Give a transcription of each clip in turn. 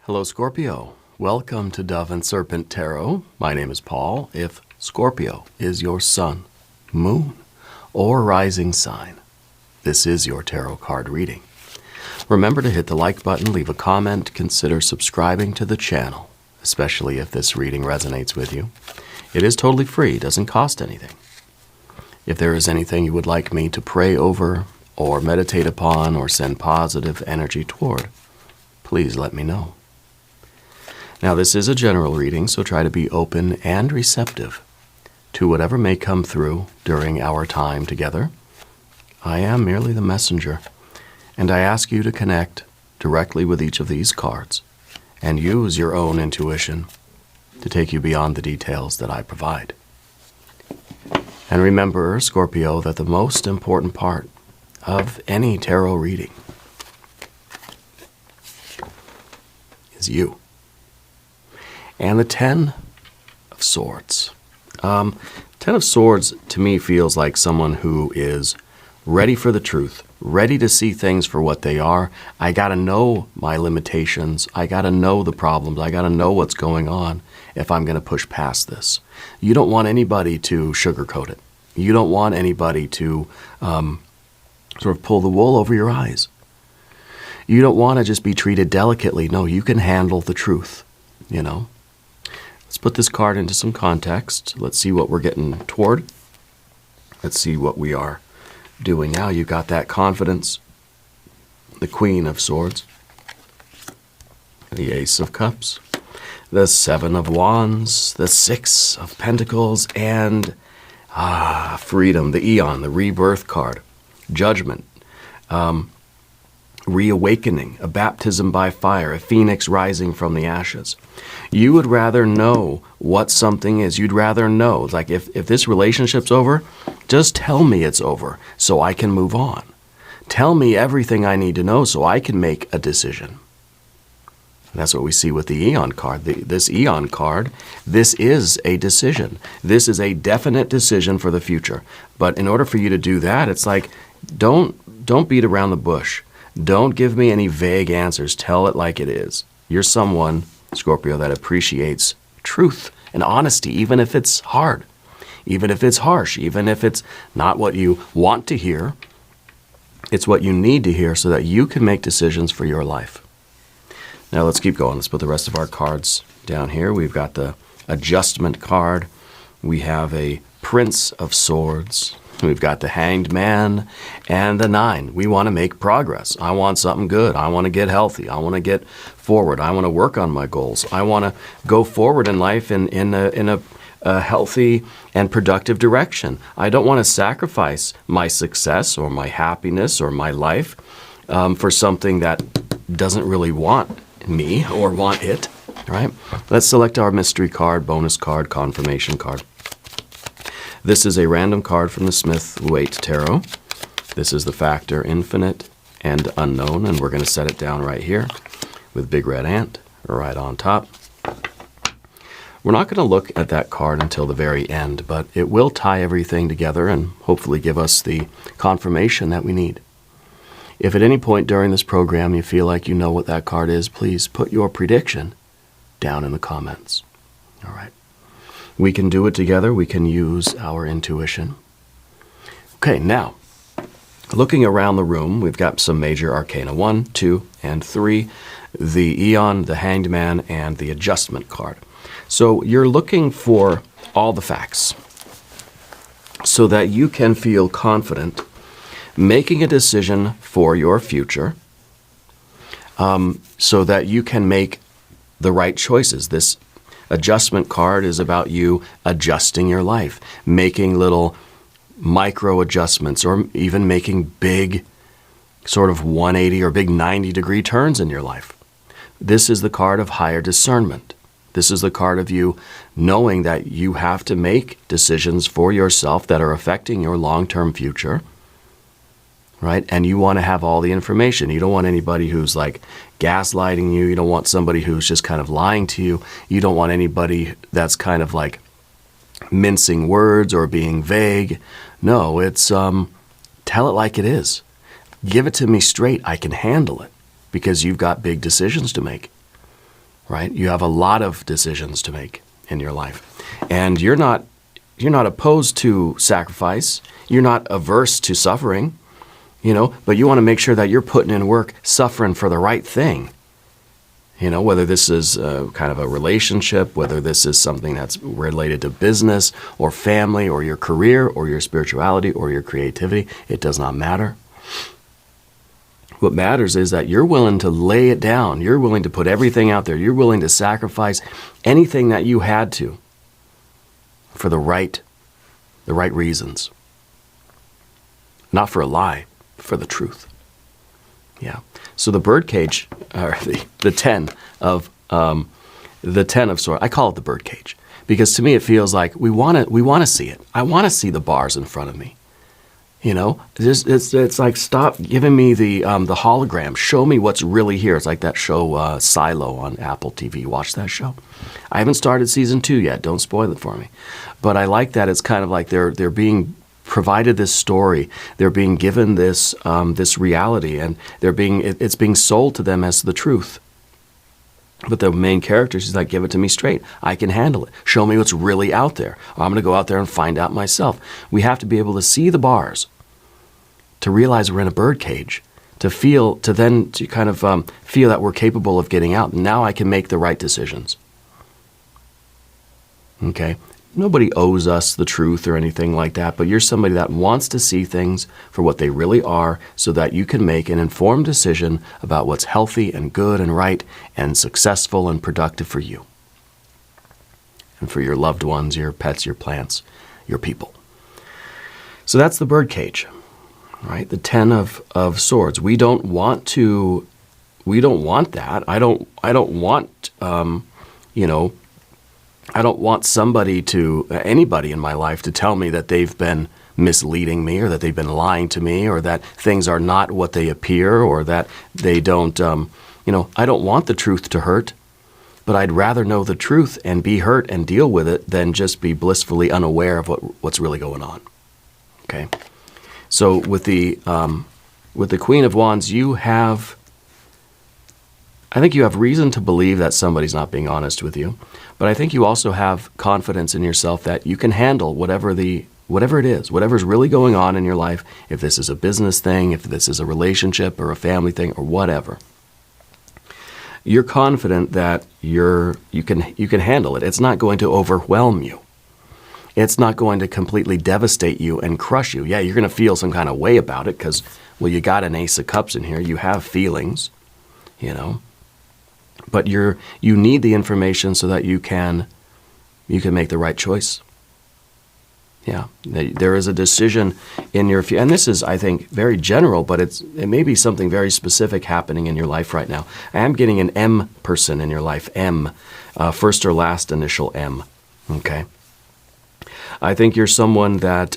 Hello, Scorpio. Welcome to Dove and Serpent Tarot. My name is Paul. If Scorpio is your sun, moon, or rising sign, this is your tarot card reading. Remember to hit the like button, leave a comment, consider subscribing to the channel, especially if this reading resonates with you. It is totally free, doesn't cost anything. If there is anything you would like me to pray over or meditate upon or send positive energy toward, please let me know. Now, this is a general reading, so try to be open and receptive to whatever may come through during our time together. I am merely the messenger, and I ask you to connect directly with each of these cards and use your own intuition to take you beyond the details that I provide. And remember, Scorpio, that the most important part of any tarot reading is you. And the Ten of Swords. Ten of Swords to me feels like someone who is ready for the truth, ready to see things for what they are. I got to know my limitations. I got to know the problems. I got to know what's going on if I'm going to push past this. You don't want anybody to sugarcoat it. You don't want anybody to sort of pull the wool over your eyes. You don't want to just be treated delicately. No, you can handle the truth, you know. Let's put this card into some context. Let's see what we're getting toward. Let's see what we are doing now. You've got that confidence, the Queen of Swords, the Ace of Cups, the Seven of Wands, the Six of Pentacles, and freedom, the Eon, the rebirth card, Judgment, reawakening, a baptism by fire, a phoenix rising from the ashes. You would rather know what something is. You'd rather know, like if this relationship's over, just tell me it's over so I can move on. Tell me everything I need to know so I can make a decision. That's what we see with the Eon card. This Eon card, this is a decision. This is a definite decision for the future. But in order for you to do that, it's like, don't beat around the bush. Don't give me any vague answers. Tell it like it is. You're someone, Scorpio, that appreciates truth and honesty, even if it's hard, even if it's harsh, even if it's not what you want to hear. It's what you need to hear so that you can make decisions for your life. Now let's keep going. Let's put the rest of our cards down here. We've got the Adjustment card. We have a Prince of Swords. We've got the Hanged Man and the Nine. We want to make progress. I want something good. I want to get healthy. I want to get forward. I want to work on my goals. I want to go forward in life in a healthy and productive direction. I don't want to sacrifice my success or my happiness or my life for something that doesn't really want me or want it, right? Let's select our mystery card, bonus card, confirmation card. This is a random card from the Smith-Waite Tarot. This is the factor infinite and unknown, and we're going to set it down right here with Big Red Ant right on top. We're not going to look at that card until the very end, but it will tie everything together and hopefully give us the confirmation that we need. If at any point during this program you feel like you know what that card is, please put your prediction down in the comments. All right. We can do it together. We can use our intuition. Okay, now, looking around the room, we've got some major arcana, 1, 2, and 3, the Eon, the Hanged Man, and the Adjustment card. So you're looking for all the facts so that you can feel confident making a decision for your future, so that you can make the right choices. This Adjustment card is about you adjusting your life, making little micro adjustments, or even making big sort of 180 or big 90-degree turns in your life. This is the card of higher discernment. This is the card of you knowing that you have to make decisions for yourself that are affecting your long-term future, right? And you want to have all the information. You don't want anybody who's like gaslighting you. You don't want somebody who's just kind of lying to you. You don't want anybody that's kind of like mincing words or being vague. No, it's tell it like it is. Give it to me straight. I can handle it because you've got big decisions to make. right? You have a lot of decisions to make in your life. And you're not opposed to sacrifice. You're not averse to suffering, but you want to make sure that you're putting in work, suffering for the right thing. Whether this is kind of a relationship, whether this is something that's related to business or family or your career or your spirituality or your creativity, it does not matter. What matters is that you're willing to lay it down. You're willing to put everything out there. You're willing to sacrifice anything that you had to for the right reasons. Not for a lie, for the truth. Yeah. So the birdcage, or the 10 of swords, I call it the birdcage because to me it feels like we want to see it. I want to see the bars in front of me. It's like, stop giving me the hologram. Show me what's really here. It's like that show Silo on Apple TV. Watch that show. I haven't started season 2 yet. Don't spoil it for me. But I like that it's kind of like they're being provided this story. They're being given this reality, and it's being sold to them as the truth. But the main character, she's like, give it to me straight. I can handle it. Show me what's really out there. Or I'm going to go out there and find out myself. We have to be able to see the bars, to realize we're in a birdcage, to kind of feel that we're capable of getting out. Now I can make the right decisions. Okay? Nobody owes us the truth or anything like that, but you're somebody that wants to see things for what they really are so that you can make an informed decision about what's healthy and good and right and successful and productive for you and for your loved ones, your pets, your plants, your people. So that's the birdcage, right? The 10 of swords. We don't want that. I don't want, I don't want anybody in my life to tell me that they've been misleading me or that they've been lying to me or that things are not what they appear or that they don't, I don't want the truth to hurt, but I'd rather know the truth and be hurt and deal with it than just be blissfully unaware of what's really going on. Okay? So with the Queen of Wands, I think you have reason to believe that somebody's not being honest with you, but I think you also have confidence in yourself that you can handle whatever it is, whatever's really going on in your life, if this is a business thing, if this is a relationship or a family thing or whatever. You're confident that you can handle it. It's not going to overwhelm you. It's not going to completely devastate you and crush you. Yeah, you're going to feel some kind of way about it because, well, you got an Ace of Cups in here. You have feelings, But you need the information so that you can make the right choice. Yeah, there is a decision in your future, and this is, I think, very general, but it may be something very specific happening in your life right now. I am getting an M person in your life, M, first or last initial M. Okay, I think you're someone that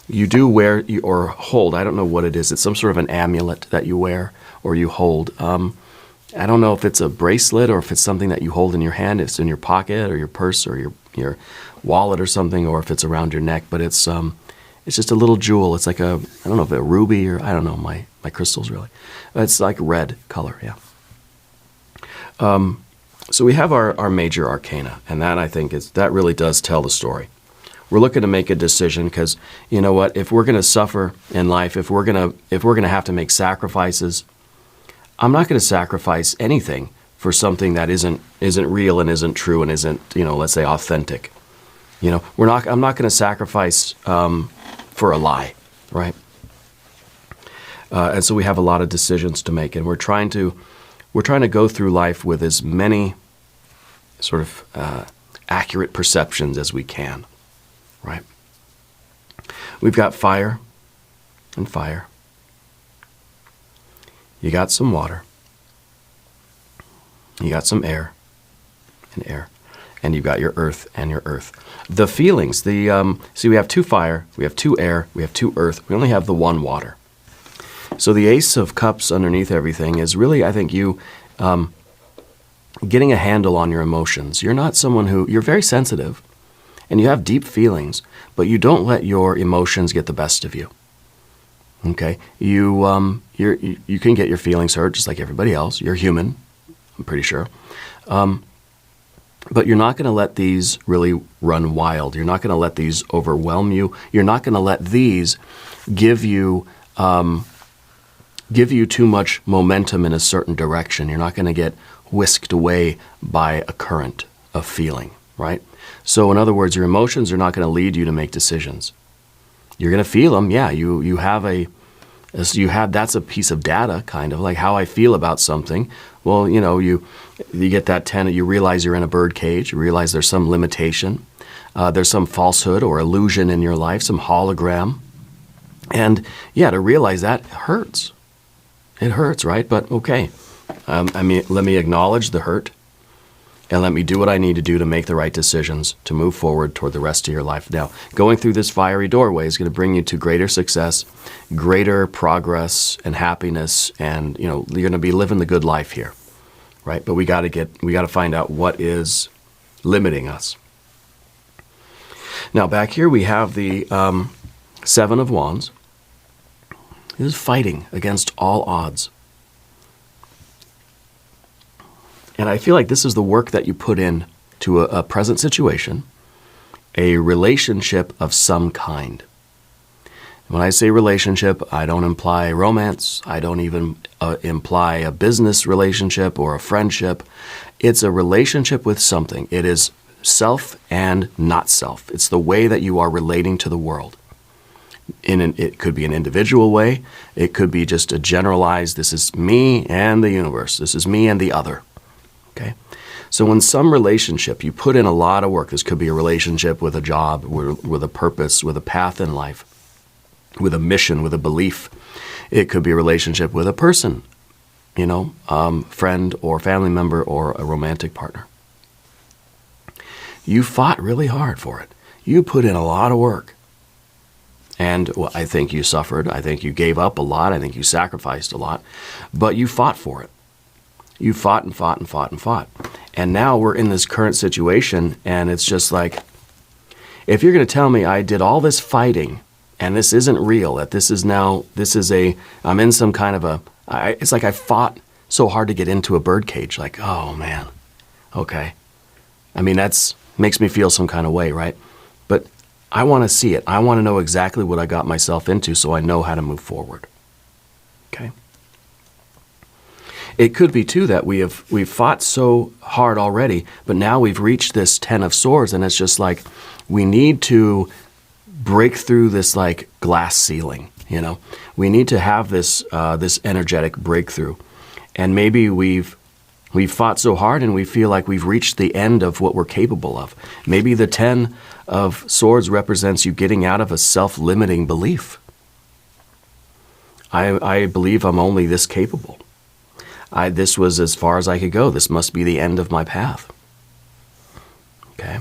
you do wear or hold. I don't know what it is. It's some sort of an amulet that you wear or you hold. I don't know if it's a bracelet or if it's something that you hold in your hand, if it's in your pocket or your purse or your wallet or something, or if it's around your neck, but it's just a little jewel. It's like I don't know if a ruby or, I don't know, my crystals really. It's like red color, yeah. So we have our major arcana, and that I think that really does tell the story. We're looking to make a decision because, you know what, if we're going to suffer in life, if we're going to have to make sacrifices, I'm not going to sacrifice anything for something that isn't real and isn't true and isn't, let's say authentic. I'm not going to sacrifice for a lie, right? And so we have a lot of decisions to make, and we're trying to go through life with as many sort of accurate perceptions as we can, right? We've got fire and fire. You got some water. You got some air and air. And you've got your earth and your earth. The feelings, see, we have 2 fire, we have 2 air, we have 2 earth. We only have the 1 water. So the Ace of Cups underneath everything is really, I think, you getting a handle on your emotions. You're not someone you're very sensitive and you have deep feelings, but you don't let your emotions get the best of you. Okay, you can get your feelings hurt just like everybody else. You're human, I'm pretty sure. But you're not going to let these really run wild. You're not going to let these overwhelm you. You're not going to let these give you too much momentum in a certain direction. You're not going to get whisked away by a current of feeling, right? So in other words, your emotions are not going to lead you to make decisions. You're going to feel them. Yeah, that's a piece of data, kind of like how I feel about something. Well, you get that 10, you realize you're in a bird cage. You realize there's some limitation. There's some falsehood or illusion in your life, some hologram. And yeah, to realize that hurts. It hurts, right? But okay. Let me acknowledge the hurt and let me do what I need to do to make the right decisions to move forward toward the rest of your life. Now, going through this fiery doorway is going to bring you to greater success, greater progress and happiness, and you're going to be living the good life here, right? But we got to find out what is limiting us. Now, back here we have the Seven of Wands. This is fighting against all odds. And I feel like this is the work that you put in to a present situation, a relationship of some kind. When I say relationship, I don't imply romance. I don't even imply a business relationship or a friendship. It's a relationship with something. It is self and not self. It's the way that you are relating to the world. It could be an individual way. It could be just a generalized, this is me and the universe. This is me and the other. Okay? So in some relationship, you put in a lot of work. This could be a relationship with a job, with a purpose, with a path in life, with a mission, with a belief. It could be a relationship with a person, friend or family member or a romantic partner. You fought really hard for it. You put in a lot of work. And I think you suffered. I think you gave up a lot. I think you sacrificed a lot. But you fought for it. You fought and fought and fought and fought. And now we're in this current situation, and it's just like, if you're going to tell me I did all this fighting, and this isn't real, that I'm in some kind of it's like I fought so hard to get into a birdcage. Like, oh man, okay. That's makes me feel some kind of way, right? But I want to see it. I want to know exactly what I got myself into so I know how to move forward. Okay? It could be, too, that we've fought so hard already, but now we've reached this 10 of Swords, and it's just like we need to break through this, like, glass ceiling, We need to have this energetic breakthrough. And maybe we've fought so hard and we feel like we've reached the end of what we're capable of. Maybe the 10 of Swords represents you getting out of a self-limiting belief. I believe I'm only this capable. This was as far as I could go. This must be the end of my path. Okay?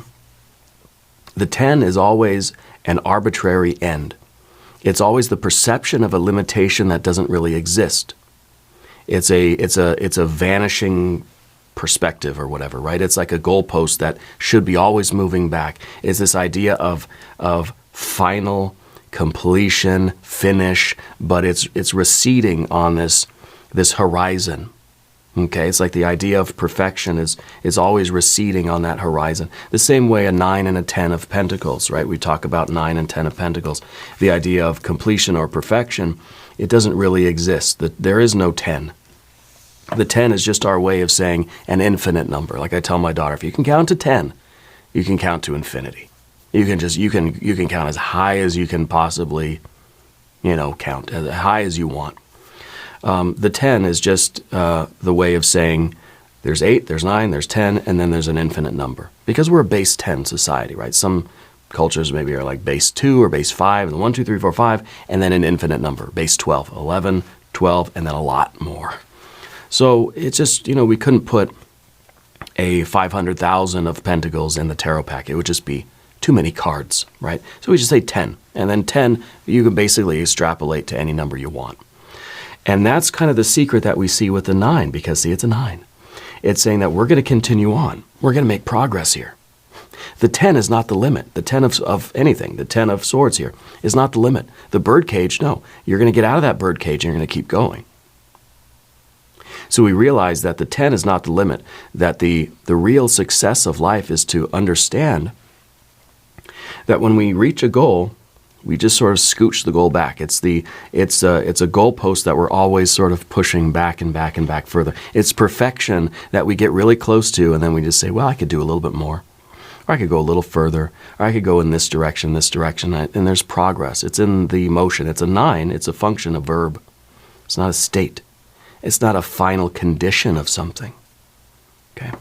The 10 is always an arbitrary end. It's always the perception of a limitation that doesn't really exist. It's a vanishing perspective or whatever, right? It's like a goalpost that should be always moving back. It's this idea of final completion, finish, but it's receding on this horizon. Okay, it's like the idea of perfection is always receding on that horizon. The same way a 9 and a 10 of Pentacles, right? We talk about 9 and 10 of Pentacles. The idea of completion or perfection, it doesn't really exist. There is no 10. The 10 is just our way of saying an infinite number. Like I tell my daughter, if you can count to 10, you can count to infinity. You can count as high as you can possibly, count, as high as you want. The 10 is just the way of saying there's 8, there's 9, there's 10, and then there's an infinite number. Because we're a base 10 society, right? Some cultures maybe are like base 2 or base 5, and 1, 2, 3, 4, 5, and then an infinite number, base 12, 11, 12, and then a lot more. So it's just, we couldn't put a 500,000 of Pentacles in the tarot pack. It would just be too many cards, right? So we just say 10. And then 10, you can basically extrapolate to any number you want. And that's kind of the secret that we see with the 9, because, see, it's a 9. It's saying that we're going to continue on. We're going to make progress here. The 10 is not the limit. The 10 of anything, the 10 of Swords here, is not the limit. The birdcage, no. You're going to get out of that birdcage and you're going to keep going. So we realize that the 10 is not the limit, that the real success of life is to understand that when we reach a goal, we just sort of scooch the goal back. It's a goalpost that we're always sort of pushing back and back and back further. It's perfection that we get really close to, and then we just say, well, I could do a little bit more, or I could go a little further, or I could go in this direction, and there's progress. It's in the motion. It's a 9. It's a function, a verb. It's not a state. It's not a final condition of something. Okay?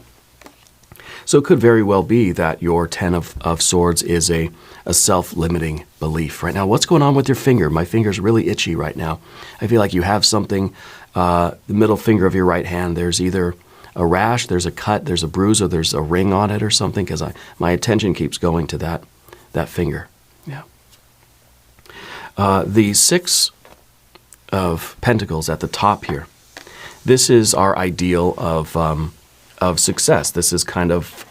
So it could very well be that your 10 of swords is a self-limiting belief. Right now, what's going on with your finger? My finger's really itchy right now. I feel like you have something, the middle finger of your right hand, there's either a rash, there's a cut, there's a bruise, or there's a ring on it or something, because my attention keeps going to that finger. Yeah. The 6 of Pentacles at the top here. This is our ideal of success. This is kind of,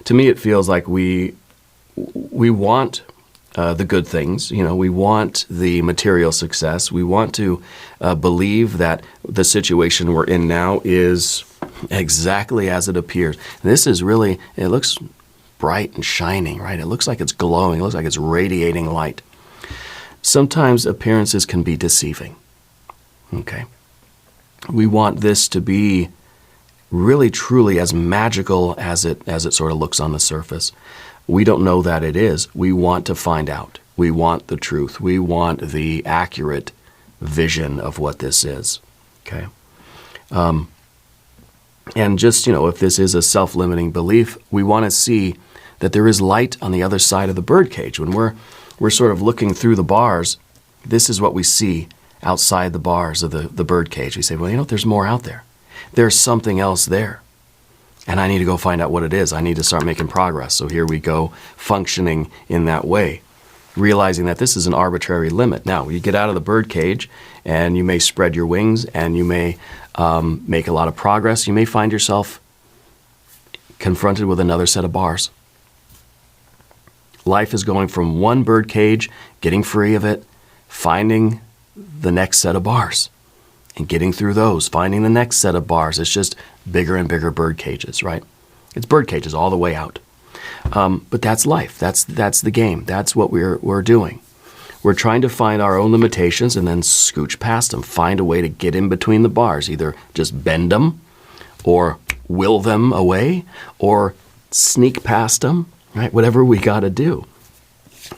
to me, it feels like we want the good things. We want the material success. We want to believe that the situation we're in now is exactly as it appears. This is really, it looks bright and shining, right? It looks like it's glowing. It looks like it's radiating light. Sometimes appearances can be deceiving. Okay. We want this to be really truly as magical as it sort of looks on the surface. We don't know that it is. We want to find out. We want the truth. We want the accurate vision of what this is. Okay. And just, if this is a self-limiting belief, we want to see that there is light on the other side of the birdcage. When we're sort of looking through the bars, this is what we see outside the bars of the birdcage. We say, well, there's more out there. There's something else there. And I need to go find out what it is. I need to start making progress. So here we go, functioning in that way, realizing that this is an arbitrary limit. Now, you get out of the birdcage, and you may spread your wings, and you may make a lot of progress. You may find yourself confronted with another set of bars. Life is going from one birdcage, getting free of it, finding the next set of bars, and getting through those, finding the next set of bars. It's just bigger and bigger bird cages, right? It's bird cages all the way out. But that's life. That's the game. That's what we're doing. We're trying to find our own limitations and then scooch past them, find a way to get in between the bars, either just bend them or will them away or sneak past them, right? Whatever we got to do.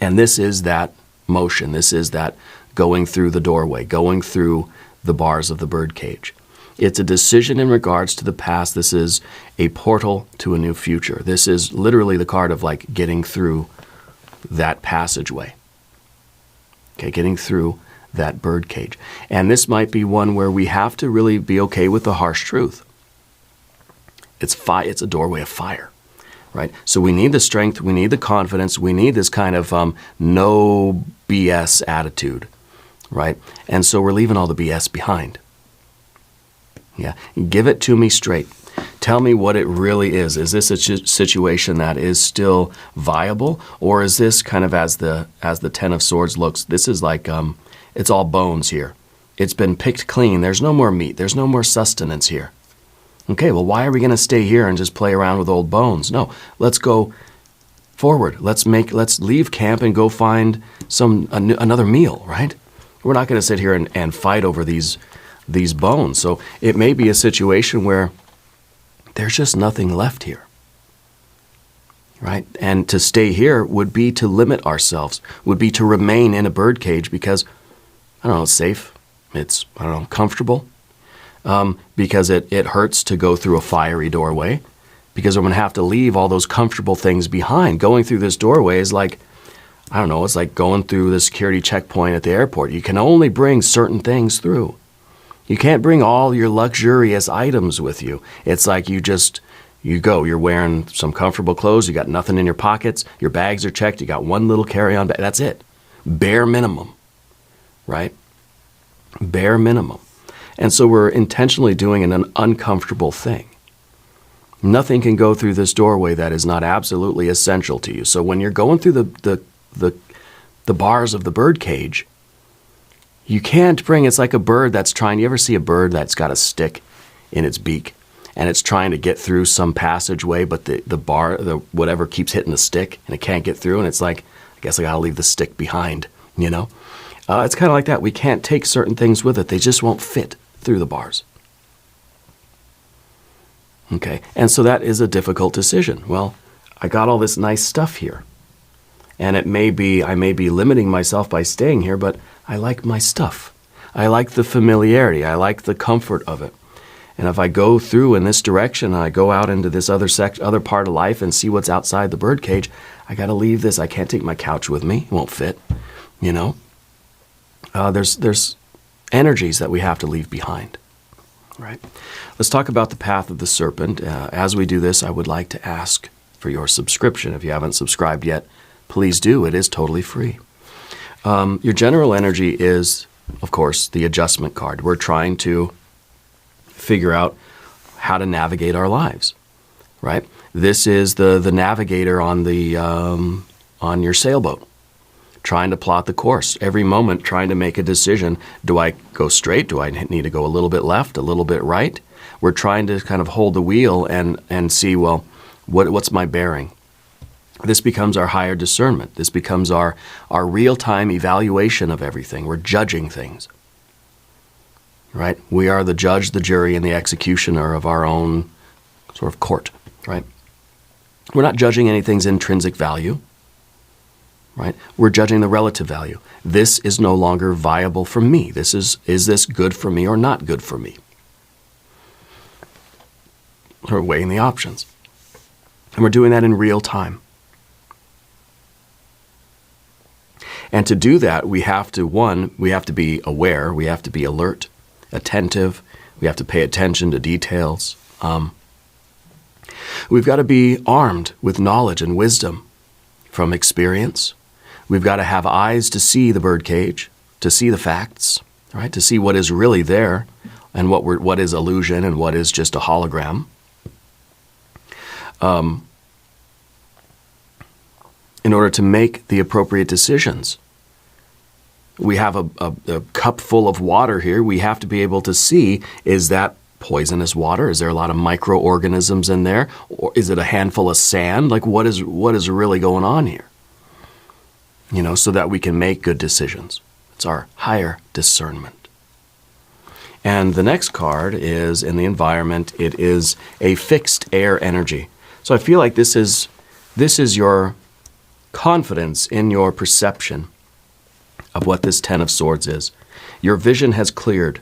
And this is that motion. This is that going through the doorway, going through the bars of the birdcage. It's a decision in regards to the past. This is a portal to a new future. This is literally the card of like getting through that passageway. Okay, getting through that birdcage. And this might be one where we have to really be okay with the harsh truth. It's a doorway of fire, right? So we need the strength, we need the confidence, we need this kind of no BS attitude, right? And so we're leaving all the BS behind. Yeah, give it to me straight. Tell me what it really is. Is this a situation that is still viable, or is this kind of as the 10 of Swords looks? This is like it's all bones here. It's been picked clean. There's no more meat. There's no more sustenance here. Okay, well, why are we going to stay here and just play around with old bones? No, let's go forward. Let's leave camp and go find another meal, right? We're not going to sit here and fight over these bones. So it may be a situation where there's just nothing left here, right? And to stay here would be to limit ourselves, would be to remain in a birdcage because, I don't know, it's safe, it's, comfortable, because it hurts to go through a fiery doorway, because I'm going to have to leave all those comfortable things behind. Going through this doorway is like, it's like going through the security checkpoint at the airport. You can only bring certain things through. You can't bring all your luxurious items with you. It's like you go, you're wearing some comfortable clothes, you got nothing in your pockets, your bags are checked, you got one little carry-on bag, that's it. Bare minimum, right? Bare minimum. And so we're intentionally doing an uncomfortable thing. Nothing can go through this doorway that is not absolutely essential to you. So when you're going through the bars of the birdcage, You can't bring, it's like a bird that's trying, you ever see a bird that's got a stick in its beak and it's trying to get through some passageway, but the whatever keeps hitting the stick and it can't get through, and it's like, I guess I gotta leave the stick behind, you know? It's kind of like that. We can't take certain things with it. They just won't fit through the bars. Okay, and so that is a difficult decision. Well, I got all this nice stuff here. And I may be limiting myself by staying here, but I like my stuff. I like the familiarity. I like the comfort of it. And if I go through in this direction, I go out into this other part of life and see what's outside the birdcage, I got to leave this. I can't take my couch with me. It won't fit, you know. There's energies that we have to leave behind, right? Let's talk about the path of the serpent. As we do this, I would like to ask for your subscription. If you haven't subscribed yet, please do. It is totally free. Your general energy is, of course, the adjustment card. We're trying to figure out how to navigate our lives, right? This is the navigator on your sailboat, trying to plot the course. Every moment trying to make a decision. Do I go straight? Do I need to go a little bit left, a little bit right? We're trying to kind of hold the wheel and see, well, what's my bearing? This becomes our higher discernment. This becomes our real-time evaluation of everything. We're judging things, right? We are the judge, the jury, and the executioner of our own sort of court, right? We're not judging anything's intrinsic value, right? We're judging the relative value. This is no longer viable for me. Is this good for me or not good for me? We're weighing the options. And we're doing that in real time. And to do that, we have to be aware, we have to be alert, attentive, we have to pay attention to details. We've got to be armed with knowledge and wisdom from experience. We've got to have eyes to see the birdcage, to see the facts, right? To see what is really there and what is illusion and what is just a hologram. In order to make the appropriate decisions. We have a cup full of water here. We have to be able to see, is that poisonous water? Is there a lot of microorganisms in there? Or is it a handful of sand? Like, what is really going on here? You know, so that we can make good decisions. It's our higher discernment. And the next card is in the environment. It is a fixed air energy. So I feel like this is your confidence in your perception of what this Ten of Swords is. Your vision has cleared.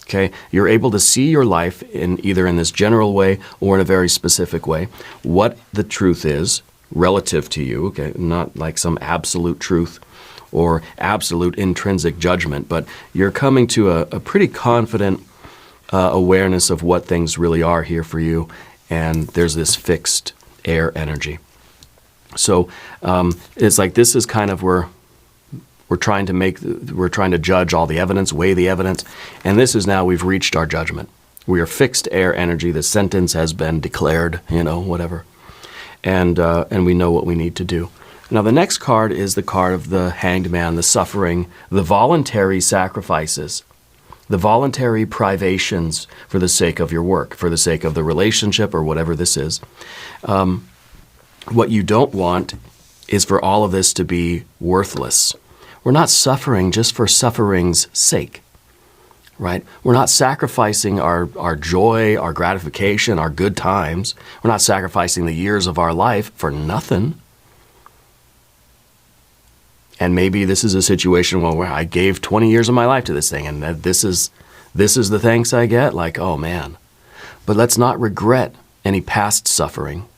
Okay? You're able to see your life in either in this general way or in a very specific way. What the truth is relative to you, okay? Not like some absolute truth or absolute intrinsic judgment, but you're coming to a pretty confident awareness of what things really are here for you, and there's this fixed air energy. So it's like this is kind of where we're trying to judge all the evidence, weigh the evidence, and this is now we've reached our judgment. We are fixed air energy. The sentence has been declared, you know, whatever, and we know what we need to do. Now the next card is the card of the Hanged Man, the suffering, the voluntary sacrifices, the voluntary privations for the sake of your work, for the sake of the relationship or whatever this is. What you don't want is for all of this to be worthless. We're not suffering just for suffering's sake, right? We're not sacrificing our joy, our gratification, our good times. We're not sacrificing the years of our life for nothing. And maybe this is a situation where I gave 20 years of my life to this thing, and this is the thanks I get? Like, oh man. But let's not regret any past suffering,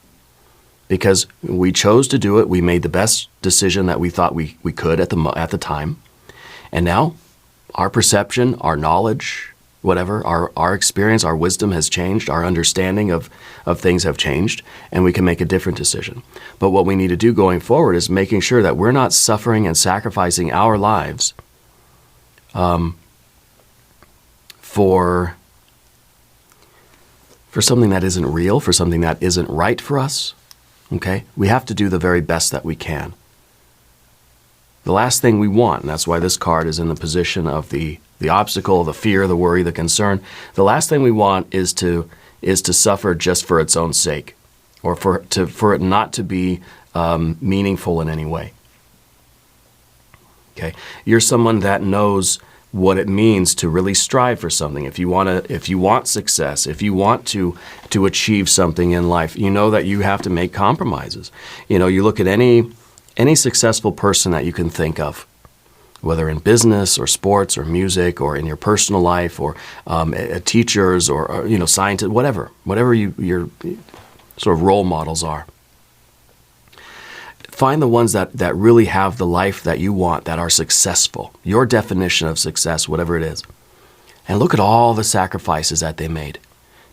because we chose to do it. We made the best decision that we thought we could at the time. And now our perception, our knowledge, whatever, our experience, our wisdom has changed, our understanding of things have changed, and we can make a different decision. But what we need to do going forward is making sure that we're not suffering and sacrificing our lives for something that isn't real, for something that isn't right for us. Okay? We have to do the very best that we can. The last thing we want, and that's why this card is in the position of the obstacle, the fear, the worry, the concern. The last thing we want is to suffer just for its own sake, or for it not to be meaningful in any way. Okay, you're someone that knows what it means to really strive for something. If you want success, if you want to achieve something in life, you know that you have to make compromises. You know, you look at any successful person that you can think of, whether in business or sports or music or in your personal life or teachers or you know, scientists, whatever your sort of role models are. Find the ones that really have the life that you want, that are successful, your definition of success, whatever it is. And look at all the sacrifices that they made.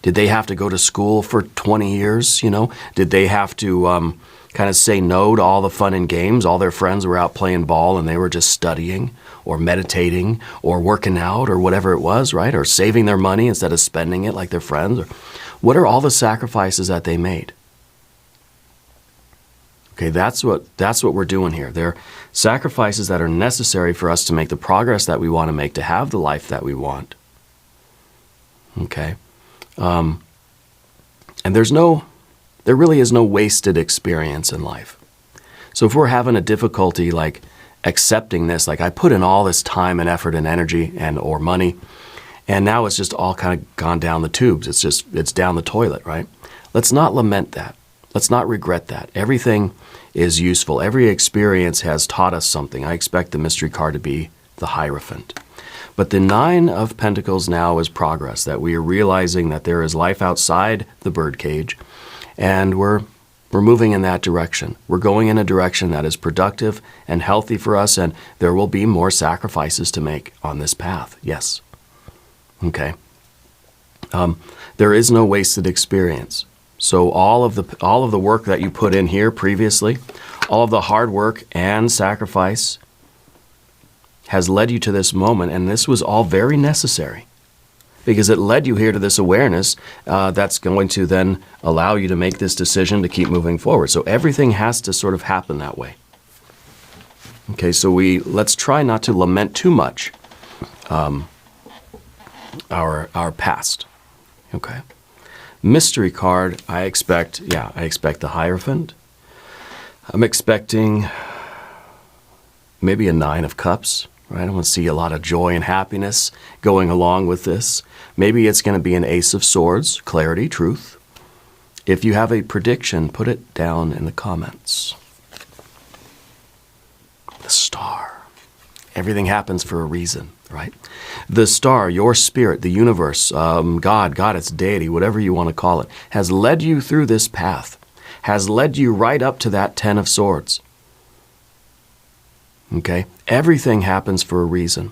Did they have to go to school for 20 years, you know? Did they have to kind of say no to all the fun and games? All their friends were out playing ball and they were just studying or meditating or working out or whatever it was, right? Or saving their money instead of spending it like their friends. Or what are all the sacrifices that they made? Okay, that's what we're doing here. They're sacrifices that are necessary for us to make the progress that we want to make, to have the life that we want. Okay, and there really is no wasted experience in life. So if we're having a difficulty like accepting this, like I put in all this time and effort and energy and or money, and now it's just all kind of gone down the tubes. It's down the toilet, right? Let's not lament that. Let's not regret that. Everything is useful. Every experience has taught us something. I expect the mystery card to be the Hierophant. But the Nine of Pentacles now is progress, that we are realizing that there is life outside the birdcage, and we're moving in that direction. We're going in a direction that is productive and healthy for us, and there will be more sacrifices to make on this path. Yes. Okay. There is no wasted experience. So all of the work that you put in here previously, all of the hard work and sacrifice has led you to this moment, and this was all very necessary because it led you here to this awareness that's going to then allow you to make this decision to keep moving forward. So everything has to sort of happen that way. Okay, so let's try not to lament too much our past. Okay. Mystery card, I expect the Hierophant. I'm expecting maybe a Nine of Cups, right? I want to see a lot of joy and happiness going along with this. Maybe it's going to be an Ace of Swords, clarity, truth. If you have a prediction, put it down in the comments. The Star. Everything happens for a reason, right? The star, your spirit, the universe, God, its deity, whatever you want to call it, has led you through this path, has led you right up to that Ten of Swords. Okay? Everything happens for a reason.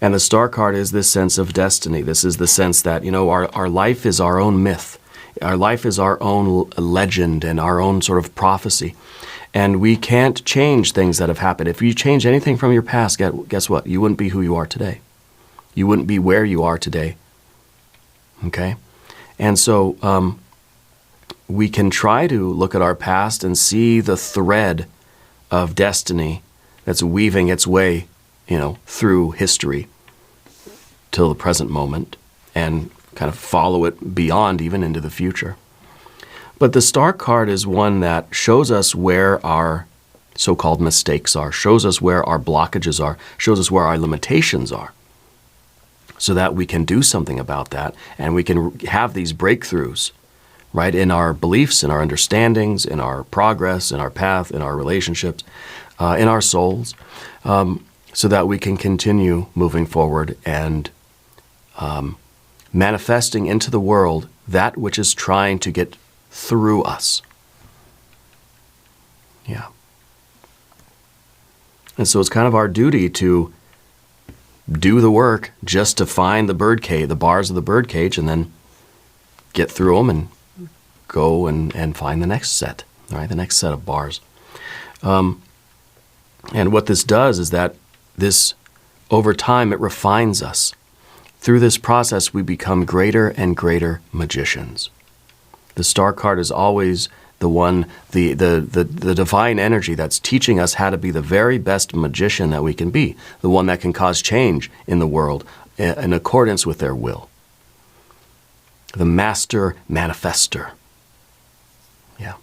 And the Star card is this sense of destiny. This is the sense that, you know, our life is our own myth. Our life is our own legend and our own sort of prophecy. And we can't change things that have happened. If you change anything from your past, guess what? You wouldn't be who you are today. You wouldn't be where you are today. Okay? And so we can try to look at our past and see the thread of destiny that's weaving its way, you know, through history till the present moment and kind of follow it beyond even into the future. But the Star card is one that shows us where our so-called mistakes are, shows us where our blockages are, shows us where our limitations are, so that we can do something about that and we can have these breakthroughs, right, in our beliefs, in our understandings, in our progress, in our path, in our relationships, in our souls, so that we can continue moving forward and manifesting into the world that which is trying to get through us. Yeah. And so it's kind of our duty to do the work just to find the bars of the birdcage, and then get through them and go and find the next set, right? The next set of bars. And what this does is that this, over time, it refines us. Through this process, we become greater and greater magicians. The Star card is always the one, the divine energy that's teaching us how to be the very best magician that we can be, the one that can cause change in the world in accordance with their will. The master manifester. Yeah.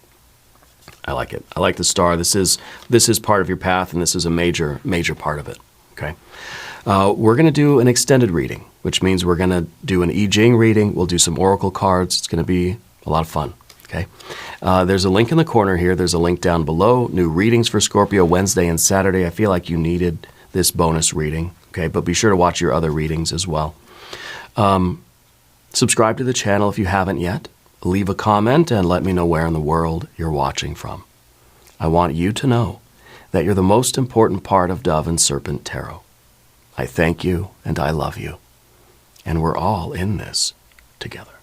I like it. I like the star. This is part of your path, and this is a major part of it. Okay. We're going to do an extended reading, which means we're going to do an I Ching reading. We'll do some oracle cards. It's going to be a lot of fun. Okay. There's a link in the corner here. There's a link down below. New readings for Scorpio Wednesday and Saturday. I feel like you needed this bonus reading. Okay. But be sure to watch your other readings as well. Subscribe to the channel if you haven't yet. Leave a comment and let me know where in the world you're watching from. I want you to know that you're the most important part of Dove and Serpent Tarot. I thank you and I love you. And we're all in this together.